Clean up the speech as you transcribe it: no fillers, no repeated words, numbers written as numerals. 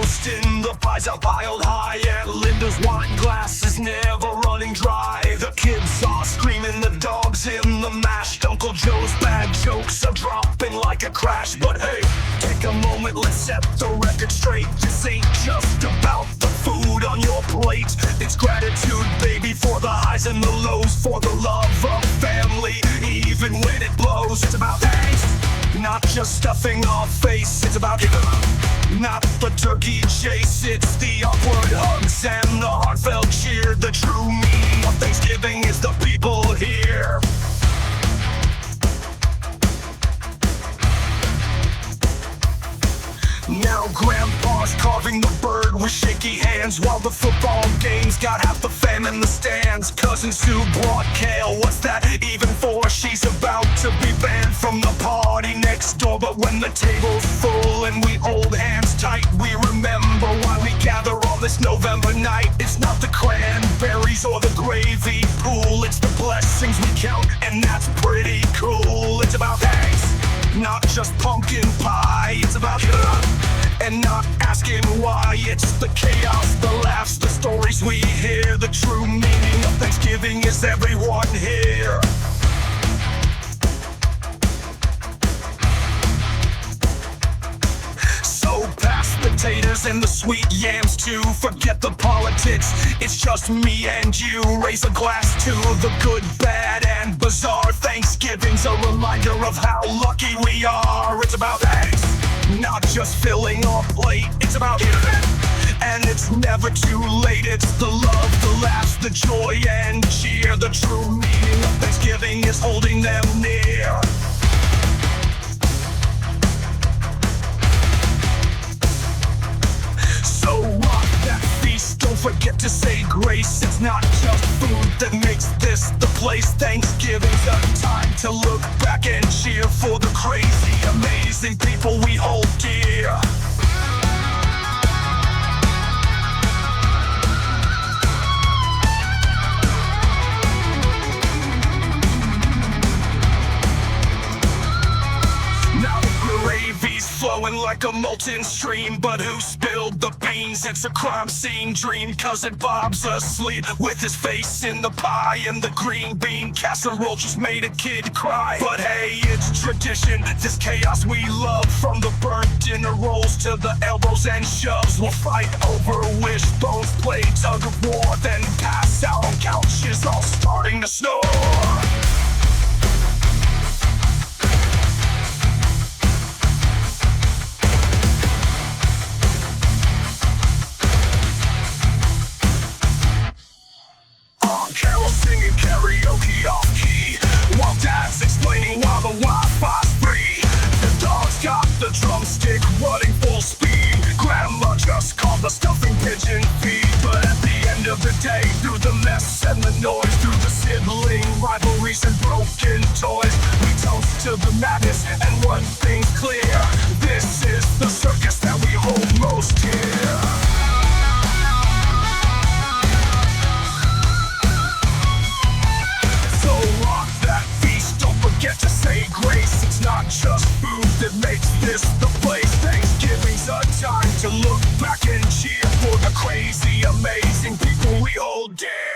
toasting, the pies are piled high, and Linda's wine glass is never running dry. The kids are screaming, the dog's in the mashed. Uncle Joe's bad jokes are dropping like a crash. But hey, take a moment, let's set the record straight. This ain't just about the food on your plate. It's gratitude, baby, for the highs and the lows, for the love of family, even when it blows. It's about thanks, not just stuffing our face. It's about not the turkey chase. It's the awkward hugs and the heartfelt cheer. The true meaning of Thanksgiving is the people here. Now Grandpa's carving the bird with shaky hands, while the football games got half the fam in the stands. Cousin Sue brought kale, what's that even for? She's about to be banned from the party next door. But when the table's full and we hold hands tight, we remember why we gather on this November night. It's not the cranberries or the gravy pool, it's the blessings we count, and that's pretty cool. It's about thanks, not just pumpkin pie. It's about and not asking why. It's the chaos, the laughs, the stories we hear. The true meaning of Thanksgiving is everyone here. So pass the potatoes and the sweet yams too. Forget the politics, it's just me and you. Raise a glass to the good, bad, and bizarre. Thanksgiving's a reminder of how lucky we are. It's about thanks, not just filling our plate. It's about giving, and it's never too late. It's the love, the laughs, the joy and cheer. The true meaning of Thanksgiving is holding them near. So rock that feast, don't forget to say grace. It's not just food that makes this the place. Thanksgiving's a time to look back and cheer for the crazy, amazing people we hold dear. Now the gravy's flowing like a molten stream, but who spilled the beans? It's a crime scene dream. Cousin Bob's asleep with his face in the pie, and the green bean casserole just made a kid cry. But hey, it's tradition, this chaos we love. From the burnt dinner rolls to the elbows and shoves, we'll fight over wishbones, play tug of war, then pass out on couches all starting to snore. Carol singing karaoke off key, while Dad's explaining why the Wi-Fi's free. The dog's got the drumstick running full speed. Grandma just called the stuffing pigeon feed. But at the end of the day, through the mess and the noise, through the sibling rivalries and broken toys, we toast to the madness, and one thing's clear: this is the circus that we hold most dear. Get to say grace, it's not just food that makes this the place. Thanksgiving's a time to look back and cheer for the crazy, amazing people we hold dear.